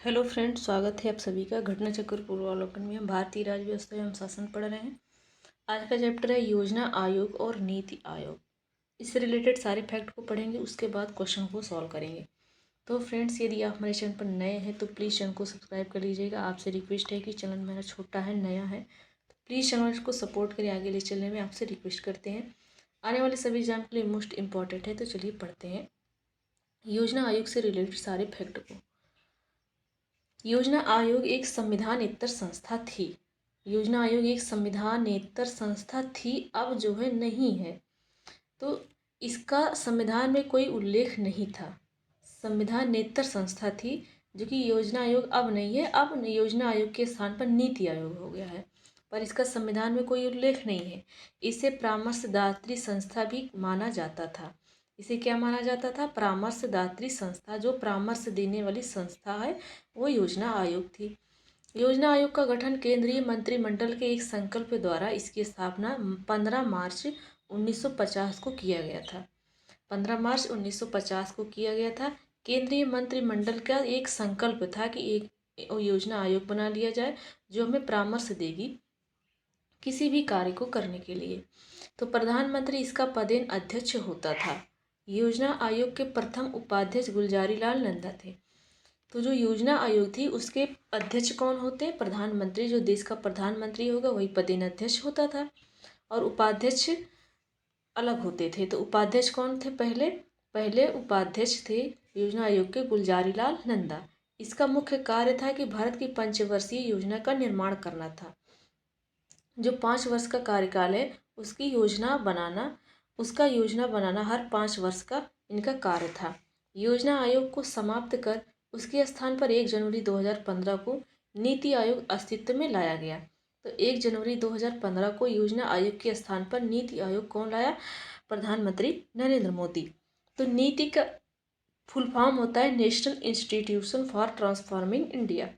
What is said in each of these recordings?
Hello friends, स्वागत है आप सभी का घटना चक्र पूर्वावलोकन में। हम भारतीय राज्य व्यवस्था एवं शासन पढ़ रहे हैं। आज का चैप्टर है योजना आयोग और नीति आयोग। इससे रिलेटेड सारे फैक्ट को पढ़ेंगे, उसके बाद क्वेश्चन को सॉल्व करेंगे। तो फ्रेंड्स, यदि आप हमारे चैनल पर नए हैं तो प्लीज़ चैनल को सब्सक्राइब कर लीजिएगा। आपसे रिक्वेस्ट है कि चैनल मेरा छोटा है, नया है, तो प्लीज़ चैनल को सपोर्ट करें, आगे ले चलने में आपसे रिक्वेस्ट करते हैं। आने वाले सभी एग्जाम के लिए मोस्ट इंपॉर्टेंट है। तो चलिए पढ़ते हैं योजना आयोग से रिलेटेड सारे फैक्ट को। योजना आयोग एक संविधानेतर संस्था थी। योजना आयोग एक संविधानेतर संस्था थी, अब जो है नहीं है। तो इसका संविधान में कोई उल्लेख नहीं था। संविधानेतर संस्था थी, जो कि योजना आयोग अब नहीं है। अब योजना आयोग के स्थान पर नीति आयोग हो गया है, पर इसका संविधान में कोई उल्लेख नहीं है। इसे परामर्शदात्री संस्था भी माना जाता था। इसे क्या माना जाता था? परामर्शदात्री संस्था। जो परामर्श देने वाली संस्था है वो योजना आयोग थी। योजना आयोग का गठन केंद्रीय मंत्रिमंडल के एक संकल्प द्वारा इसकी स्थापना 15 मार्च 1950 को किया गया था। 15 मार्च 1950 को किया गया था। केंद्रीय मंत्रिमंडल का एक संकल्प था कि एक योजना आयोग बना लिया जाए जो हमें परामर्श देगी किसी भी कार्य को करने के लिए। तो प्रधानमंत्री इसका पदेन अध्यक्ष होता था। योजना आयोग के प्रथम उपाध्यक्ष गुलजारी लाल नंदा थे। तो जो योजना आयोग थी उसके अध्यक्ष कौन होते हैं? प्रधानमंत्री। जो देश का प्रधानमंत्री होगा वही पदेन अध्यक्ष होता था, और उपाध्यक्ष अलग होते थे। तो उपाध्यक्ष कौन थे? पहले उपाध्यक्ष थे योजना आयोग के गुलजारी लाल नंदा। इसका मुख्य कार्य था कि भारत की पंचवर्षीय योजना का निर्माण करना था। जो 5 वर्ष का कार्यकाल है उसकी योजना बनाना हर 5 वर्ष का इनका कार्य था। योजना आयोग को समाप्त कर उसके स्थान पर 1 जनवरी 2015 को नीति आयोग अस्तित्व में लाया गया। तो 1 जनवरी 2015 को योजना आयोग के स्थान पर नीति आयोग कौन लाया? प्रधानमंत्री नरेंद्र मोदी। तो नीति का फुल फॉर्म होता है national institution for transforming India.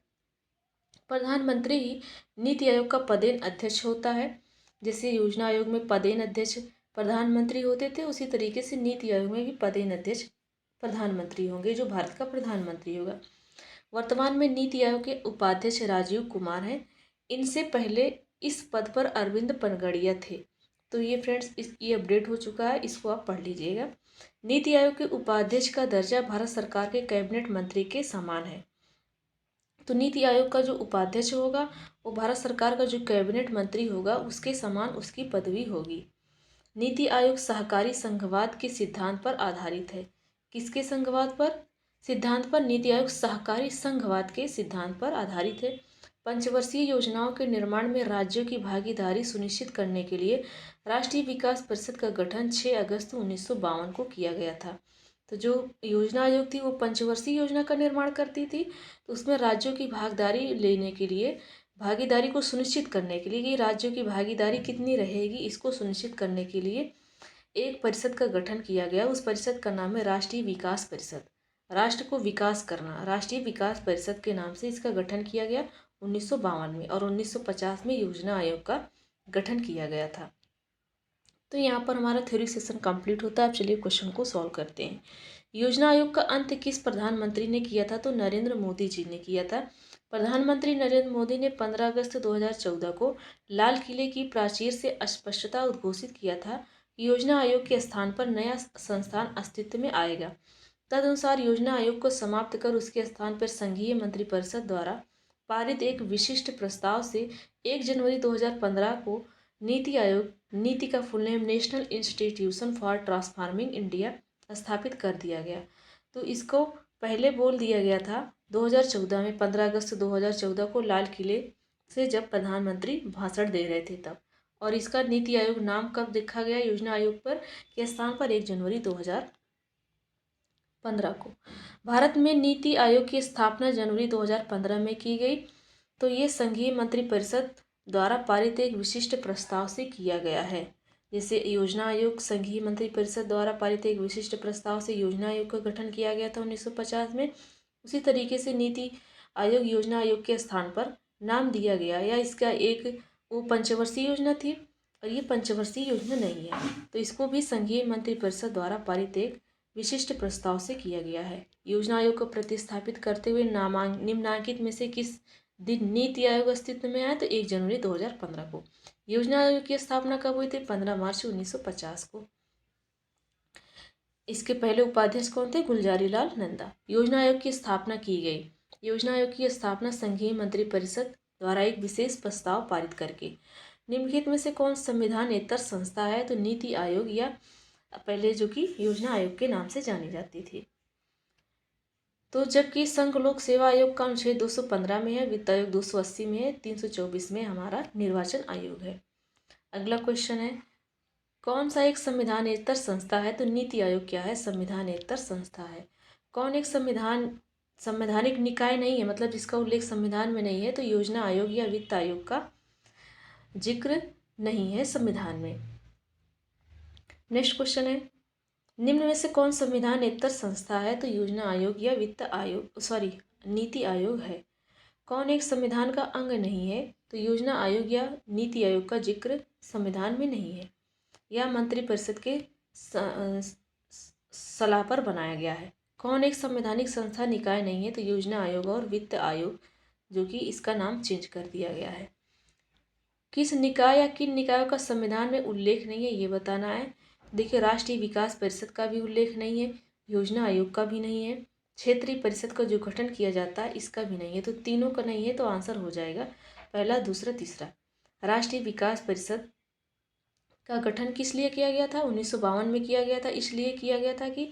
प्रधानमंत्री ही नीति आयोग का पदेन अध्यक्ष होता है। जैसे योजना आयोग में पदेन अध्यक्ष प्रधानमंत्री होते थे, उसी तरीके से नीति आयोग में भी पदेन अध्यक्ष प्रधानमंत्री होंगे, जो भारत का प्रधानमंत्री होगा। वर्तमान में नीति आयोग के उपाध्यक्ष राजीव कुमार हैं। इनसे पहले इस पद पर अरविंद पनगड़िया थे। तो ये फ्रेंड्स ये अपडेट हो चुका है, इसको आप पढ़ लीजिएगा। नीति आयोग के उपाध्यक्ष का दर्जा भारत सरकार के कैबिनेट मंत्री के समान है। तो नीति आयोग का जो उपाध्यक्ष होगा वो भारत सरकार का जो कैबिनेट मंत्री होगा उसके समान उसकी पदवी होगी। नीति आयोग सहकारी संघवाद के सिद्धांत पर आधारित है। किसके संघवाद पर? सिद्धांत पर। नीति आयोग सहकारी संघवाद के सिद्धांत पर आधारित है। पंचवर्षीय योजनाओं के निर्माण में राज्यों की भागीदारी सुनिश्चित करने के लिए राष्ट्रीय विकास परिषद का गठन 6 अगस्त 1952 को किया गया था। तो जो योजना आयोग थी वो पंचवर्षीय योजना का निर्माण करती थी। तो उसमें राज्यों की भागीदारी लेने के लिए, भागीदारी को सुनिश्चित करने के लिए कि राज्यों की भागीदारी कितनी रहेगी, इसको सुनिश्चित करने के लिए एक परिषद का गठन किया गया। उस परिषद का नाम है राष्ट्रीय विकास परिषद। राष्ट्र को विकास करना, राष्ट्रीय विकास परिषद के नाम से इसका गठन किया गया 1952 में, और 1950 में योजना आयोग का गठन किया गया था। तो यहाँ पर हमारा थ्योरी सेशन कंप्लीट होता है। अब चलिए क्वेश्चन को सॉल्व करते हैं। योजना आयोग का अंत किस प्रधानमंत्री ने किया था? तो नरेंद्र मोदी जी ने किया था। प्रधानमंत्री नरेंद्र मोदी ने 15 अगस्त 2014 को लाल किले की प्राचीर से स्पष्टता उद्घोषित किया था कि योजना आयोग के स्थान पर नया संस्थान अस्तित्व में आएगा। तदनुसार योजना आयोग को समाप्त कर उसके स्थान पर संघीय मंत्रिपरिषद द्वारा पारित एक विशिष्ट प्रस्ताव से 1 जनवरी 2015 को नीति आयोग, नीति का full name national institution for transforming India, स्थापित कर दिया गया। तो इसको पहले बोल दिया गया था 2014 में, 15 अगस्त 2014 को लाल किले से जब प्रधानमंत्री भाषण दे रहे थे तब। और इसका नीति आयोग नाम कब लिखा गया योजना आयोग पर के स्थान पर? 1 जनवरी 2015 को। भारत में नीति आयोग की स्थापना जनवरी 2015 में की गई। तो ये संघीय मंत्रिपरिषद द्वारा पारित एक विशिष्ट प्रस्ताव से किया गया है। जैसे योजना आयोग संघीय मंत्रिपरिषद द्वारा पारित एक विशिष्ट प्रस्ताव से योजना आयोग का गठन किया गया था 1950 में, उसी तरीके से नीति आयोग योजना आयोग के स्थान पर नाम दिया गया, या इसका एक वो पंचवर्षीय योजना थी और ये पंचवर्षीय योजना नहीं है, तो इसको भी संघीय मंत्रिपरिषद द्वारा पारित एक विशिष्ट प्रस्ताव से किया गया है। योजना आयोग को प्रतिस्थापित करते हुए निम्नांकित में से किस दिन नीति आयोग अस्तित्व में आया? तो 1 जनवरी 2015 को। योजना आयोग की स्थापना कब हुई थी? 15 मार्च 1950 को। इसके पहले उपाध्यक्ष कौन थे? गुलजारी लाल नंदा। योजना आयोग की स्थापना की गई। योजना आयोग की स्थापना संघीय मंत्रिपरिषद द्वारा एक विशेष प्रस्ताव पारित करके। निम्नलिखित में से कौन संविधानेतर संस्था है? तो नीति आयोग, या पहले जो कि योजना आयोग के नाम से जानी जाती थी। तो जबकि संघ लोक सेवा आयोग का अनुच्छेद 215 में है, वित्त आयोग 280 में है, 324 में हमारा निर्वाचन आयोग है। अगला क्वेश्चन है, कौन सा एक संविधानेतर संस्था है? तो नीति आयोग क्या है? संविधानेतर संस्था है। कौन एक संवैधानिक निकाय नहीं है, मतलब जिसका उल्लेख संविधान में नहीं है? तो योजना आयोग या वित्त आयोग का जिक्र नहीं है संविधान में। नेक्स्ट क्वेश्चन है, निम्न में से कौन संविधानेतर संस्था है? तो योजना आयोग या वित्त आयोग नीति आयोग है। कौन एक संविधान का अंग नहीं है? तो योजना आयोग या नीति आयोग का जिक्र संविधान में नहीं है, या मंत्रिपरिषद के सलाह पर बनाया गया है। कौन एक संवैधानिक संस्था निकाय नहीं है? तो योजना आयोग और वित्त आयोग, जो कि इसका नाम चेंज कर दिया गया है। किस निकाय या किन निकायों का संविधान में उल्लेख नहीं है, ये बताना है। देखिए, राष्ट्रीय विकास परिषद का भी उल्लेख नहीं है, योजना आयोग का भी नहीं है, क्षेत्रीय परिषद का जो गठन किया जाता है इसका भी नहीं है। तो तीनों का नहीं है, तो आंसर हो जाएगा पहला, दूसरा, तीसरा। राष्ट्रीय विकास परिषद का गठन किस लिए किया गया था? 1952 में किया गया था। इसलिए किया गया था कि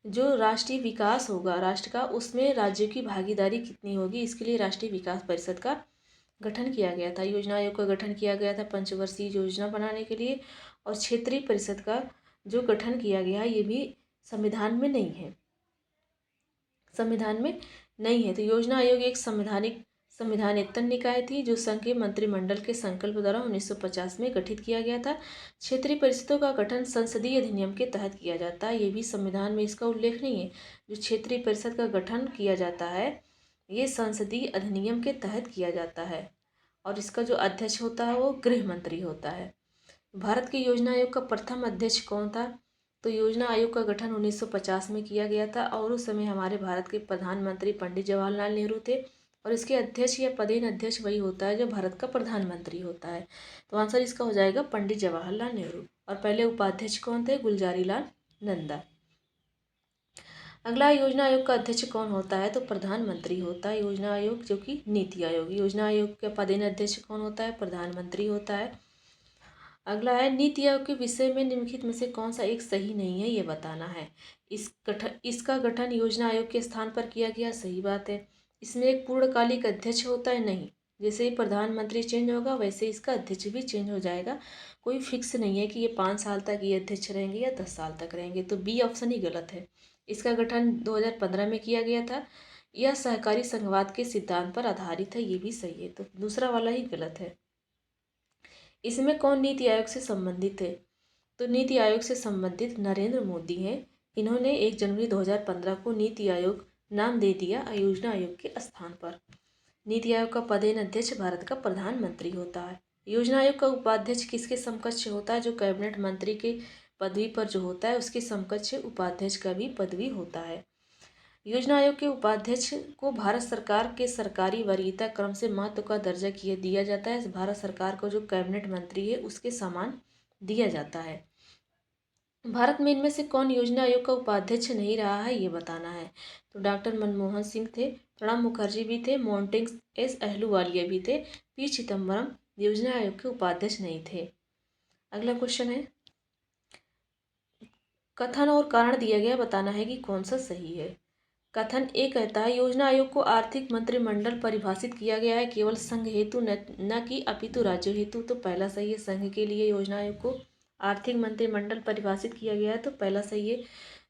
जो राष्ट्रीय विकास होगा राष्ट्र का, उसमें राज्यों की भागीदारी कितनी होगी, इसके लिए राष्ट्रीय विकास परिषद का गठन किया गया था। योजना आयोग का गठन किया गया था पंचवर्षीय योजना बनाने के लिए, और क्षेत्रीय परिषद का जो गठन किया गया ये भी संविधान में नहीं है, संविधान में नहीं है। तो योजना आयोग एक संविधानेतर निकाय थी जो संघ के मंत्रिमंडल के संकल्प द्वारा 1950 में गठित किया गया था। क्षेत्रीय परिषदों का गठन संसदीय अधिनियम के तहत किया जाता है, ये भी संविधान में इसका उल्लेख नहीं है। जो क्षेत्रीय परिषद का गठन किया जाता है ये संसदीय अधिनियम के तहत किया जाता है, और इसका जो अध्यक्ष होता है वो गृह मंत्री होता है। भारत के योजना आयोग का प्रथम अध्यक्ष कौन था? तो योजना आयोग का गठन 1950 में किया गया था, और उस समय हमारे भारत के प्रधानमंत्री पंडित जवाहरलाल नेहरू थे, और इसके अध्यक्ष या पदेन अध्यक्ष वही होता है जो भारत का प्रधानमंत्री होता है। तो आंसर इसका हो जाएगा पंडित जवाहरलाल नेहरू। और पहले उपाध्यक्ष कौन थे? गुलजारी लाल नंदा। अगला, योजना आयोग का अध्यक्ष कौन होता है? तो प्रधानमंत्री होता है योजना आयोग, जो कि नीति आयोग। योजना आयोग का पदेन अध्यक्ष कौन होता है? प्रधानमंत्री होता है। अगला है, नीति आयोग के विषय में निम्नलिखित में से कौन सा एक सही नहीं है, ये बताना है। इसका गठन योजना आयोग के स्थान पर किया गया, सही बात है। इसमें एक पूर्णकालिक अध्यक्ष होता है, नहीं। जैसे ही प्रधानमंत्री चेंज होगा वैसे इसका अध्यक्ष भी चेंज हो जाएगा, कोई फिक्स नहीं है कि ये 5 साल तक ये अध्यक्ष रहेंगे या 10 साल तक रहेंगे। तो बी ऑप्शन ही गलत है। इसका गठन 2015 में किया गया था। यह सहकारी संघवाद के सिद्धांत पर आधारित है, ये भी सही है। तो दूसरा वाला ही गलत है। इसमें कौन नीति आयोग से संबंधित है? तो नीति आयोग से संबंधित नरेंद्र मोदी हैं। इन्होंने 1 जनवरी 2015 को नीति आयोग नाम दे दिया योजना आयोग के स्थान पर। नीति आयोग का पदेन अध्यक्ष भारत का प्रधानमंत्री होता है। योजना आयोग का उपाध्यक्ष किसके समकक्ष होता है? जो कैबिनेट मंत्री के पदवी पर जो होता है उसके समकक्ष उपाध्यक्ष का भी पदवी होता है। योजना आयोग के उपाध्यक्ष को भारत सरकार के सरकारी वरीयता क्रम से महत्व का दर्जा दिया जाता है। भारत सरकार को जो कैबिनेट मंत्री है उसके समान दिया जाता है। भारत में इनमें से कौन योजना आयोग का उपाध्यक्ष नहीं रहा है, ये बताना है। तो डॉक्टर मनमोहन सिंह थे, प्रणब मुखर्जी भी थे, मोंटेग एस अहलूवालिया भी थे, पी चिदम्बरम योजना आयोग के उपाध्यक्ष नहीं थे। अगला क्वेश्चन है, कथन और कारण दिया गया, बताना है कि कौन सा सही है। कथन ए कहता है, योजना आयोग को आर्थिक मंत्रिमंडल परिभाषित किया गया है केवल संघ हेतु न कि अपितु राज्यों हेतु। तो पहला सही है, संघ के लिए योजना आयोग को आर्थिक मंत्रिमंडल परिभाषित किया गया है, तो पहला सही है।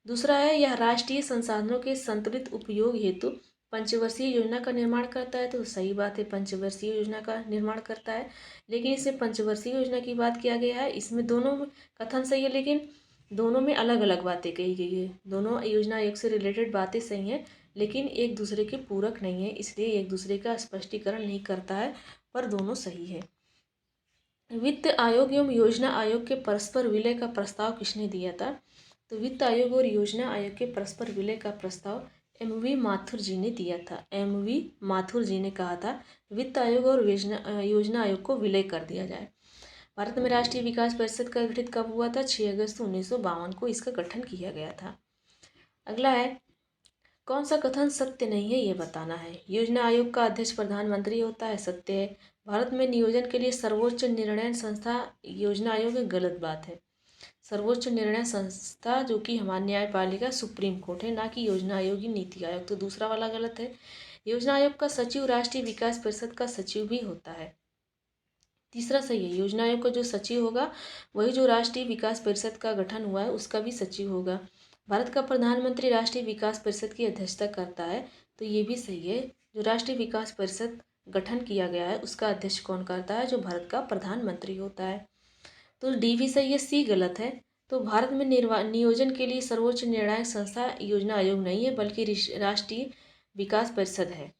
दूसरा है, यह राष्ट्रीय संसाधनों के संतुलित उपयोग हेतु पंचवर्षीय योजना का निर्माण करता है। तो सही बात है, पंचवर्षीय योजना का निर्माण करता है। लेकिन इसमें पंचवर्षीय योजना की बात किया गया है, इसमें दोनों कथन सही है, लेकिन दोनों में अलग अलग बातें कही गई है। दोनों योजना आयोग से रिलेटेड बातें सही हैं, लेकिन एक दूसरे के पूरक नहीं है, इसलिए एक दूसरे का स्पष्टीकरण नहीं करता है, पर दोनों सही है। वित्त आयोग एवं योजना आयोग के परस्पर विलय का प्रस्ताव किसने दिया था? तो वित्त आयोग और योजना आयोग के परस्पर विलय का प्रस्ताव एम.वी. माथुर जी ने दिया था। एम.वी. माथुर जी ने कहा था वित्त आयोग और योजना आयोग को विलय कर दिया जाए। भारत में राष्ट्रीय विकास परिषद का गठित कब हुआ था? 6 अगस्त 1952 को इसका गठन किया गया था। अगला है, कौन सा कथन सत्य नहीं है ये बताना है। योजना आयोग का अध्यक्ष प्रधानमंत्री होता है, सत्य है। भारत में नियोजन के लिए सर्वोच्च निर्णय संस्था योजना आयोग एक गलत बात है। सर्वोच्च निर्णय संस्था जो कि हमारी न्यायपालिका सुप्रीम कोर्ट है, ना कि योजना आयोग या नीति आयोग, तो दूसरा वाला गलत है। योजना आयोग का सचिव राष्ट्रीय विकास परिषद का सचिव भी होता है, तीसरा सही है। योजना आयोग का जो सचिव होगा वही जो राष्ट्रीय विकास परिषद का गठन हुआ है उसका भी सचिव होगा। भारत का प्रधानमंत्री राष्ट्रीय विकास परिषद की अध्यक्षता करता है, तो ये भी सही है। जो राष्ट्रीय विकास परिषद गठन किया गया है उसका अध्यक्ष कौन करता है? जो भारत का प्रधानमंत्री होता है। तो डी भी सही है, सी गलत है। तो भारत में नियोजन के लिए सर्वोच्च निर्णायक संस्था योजना आयोग नहीं है बल्कि राष्ट्रीय विकास परिषद है।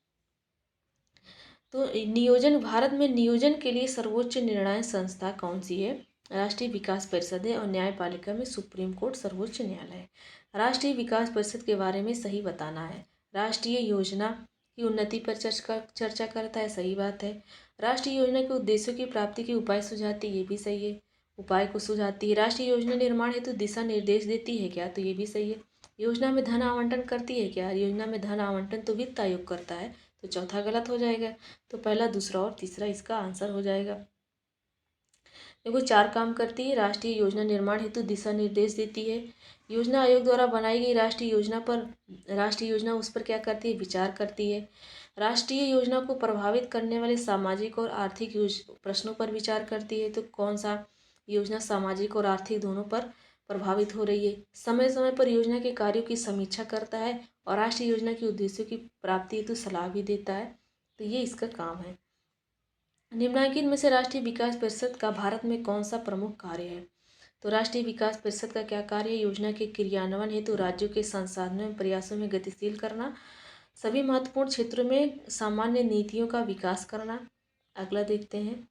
तो भारत में नियोजन के लिए सर्वोच्च निर्णायक संस्था कौन सी है? राष्ट्रीय विकास परिषद है। और न्यायपालिका में सुप्रीम कोर्ट सर्वोच्च न्यायालय है। राष्ट्रीय विकास परिषद के बारे में सही बताना है। राष्ट्रीय योजना की उन्नति पर चर्चा करता है, सही बात है। राष्ट्रीय योजना के उद्देश्यों की प्राप्ति के उपाय सुझाती है, ये भी सही है, उपाय को सुझाती है। राष्ट्रीय योजना निर्माण हेतु दिशा निर्देश देती है क्या? तो ये भी सही है। योजना में धन आवंटन करती है क्या? योजना में धन आवंटन तो वित्त आयोग करता है, तो चौथा गलत हो जाएगा। तो पहला, दूसरा और तीसरा इसका आंसर हो जाएगा। देखो, 4 काम करती है। राष्ट्रीय योजना निर्माण हेतु दिशा निर्देश देती है। योजना आयोग द्वारा बनाई गई राष्ट्रीय योजना उस पर क्या करती है? विचार करती है। राष्ट्रीय योजना को प्रभावित करने वाले सामाजिक और आर्थिक प्रश्नों पर विचार करती है। तो कौन सा योजना सामाजिक और आर्थिक दोनों पर प्रभावित हो रही है? समय समय पर योजना के कार्यों की समीक्षा करता है और राष्ट्रीय योजना के उद्देश्यों की प्राप्ति हेतु सलाह भी देता है। तो ये इसका काम है। निम्नलिखित में से राष्ट्रीय विकास परिषद का भारत में कौन सा प्रमुख कार्य है? तो राष्ट्रीय विकास परिषद का क्या कार्य है? योजना के क्रियान्वयन हेतु राज्यों के संसाधनों एवं प्रयासों में गतिशील करना, सभी महत्वपूर्ण क्षेत्रों में सामान्य नीतियों का विकास करना। अगला देखते हैं,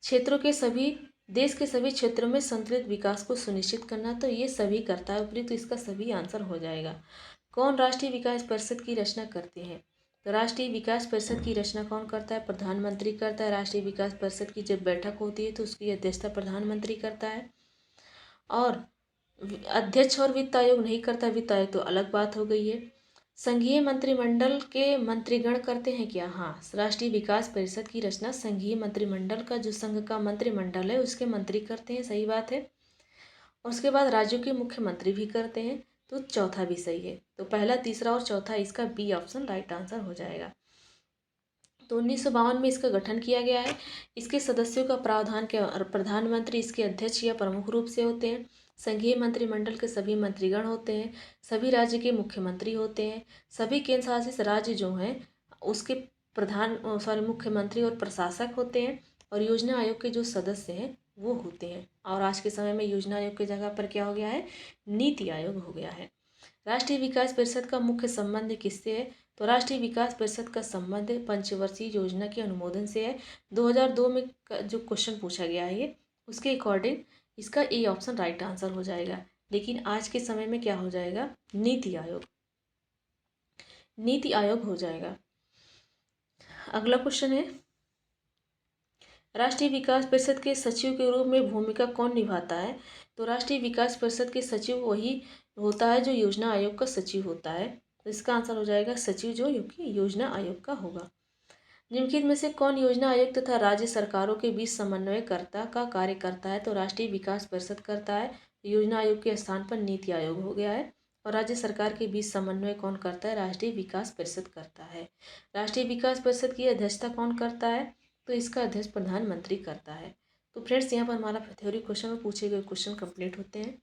देश के सभी क्षेत्रों में संतुलित विकास को सुनिश्चित करना। तो ये सभी करता है ऊपरी, तो इसका सभी आंसर हो जाएगा। कौन राष्ट्रीय विकास परिषद की रचना करते हैं? तो राष्ट्रीय विकास परिषद की रचना कौन करता है? प्रधानमंत्री करता है। राष्ट्रीय विकास परिषद की जब बैठक होती है तो उसकी अध्यक्षता प्रधानमंत्री करता है। और अध्यक्ष और वित्त आयोग नहीं करता, वित्त आयोग तो अलग बात हो गई है। संघीय मंत्रिमंडल के मंत्रीगण करते हैं क्या? हाँ, राष्ट्रीय विकास परिषद की रचना संघीय मंत्रिमंडल का, जो संघ का मंत्रिमंडल है उसके मंत्री करते हैं, सही बात है। और उसके बाद राज्यों के मुख्यमंत्री भी करते हैं, तो चौथा भी सही है। तो पहला, तीसरा और चौथा, इसका बी ऑप्शन राइट आंसर हो जाएगा। तो 1952 में इसका गठन किया गया है। इसके सदस्यों का प्रावधान क्या? प्रधानमंत्री इसके अध्यक्ष या प्रमुख रूप से होते हैं। संघीय मंत्रिमंडल के सभी मंत्रीगण होते हैं। सभी राज्य के मुख्यमंत्री होते हैं। सभी केंद्र शासित राज्य जो हैं उसके मुख्यमंत्री और प्रशासक होते हैं। और योजना आयोग के जो सदस्य हैं वो होते हैं। और आज के समय में योजना आयोग की जगह पर क्या हो गया है? नीति आयोग हो गया है। राष्ट्रीय विकास परिषद का मुख्य संबंध किससे है? तो राष्ट्रीय विकास परिषद का संबंध पंचवर्षीय योजना के अनुमोदन से है। 2002 में जो क्वेश्चन पूछा गया है ये, उसके अकॉर्डिंग इसका ए ऑप्शन राइट आंसर हो जाएगा। लेकिन आज के समय में क्या हो जाएगा? नीति आयोग हो जाएगा। अगला क्वेश्चन है, राष्ट्रीय विकास परिषद के सचिव के रूप में भूमिका कौन निभाता है? तो राष्ट्रीय विकास परिषद के सचिव वही होता है जो योजना आयोग का सचिव होता है। तो इसका आंसर हो जाएगा सचिव, जो योजना आयोग का होगा। निम्नलिखित में से कौन योजना आयोग तथा राज्य सरकारों के बीच समन्वयकर्ता का कार्य करता है? तो राष्ट्रीय विकास परिषद करता है। योजना आयोग के स्थान पर नीति आयोग हो गया है। और राज्य सरकार के बीच समन्वय कौन करता है? राष्ट्रीय विकास परिषद करता है। राष्ट्रीय विकास परिषद की अध्यक्षता कौन करता है? तो इसका अध्यक्ष प्रधानमंत्री करता है। तो फ्रेंड्स, यहाँ पर हमारा थ्योरी क्वेश्चन में पूछे गए क्वेश्चन कंप्लीट होते हैं।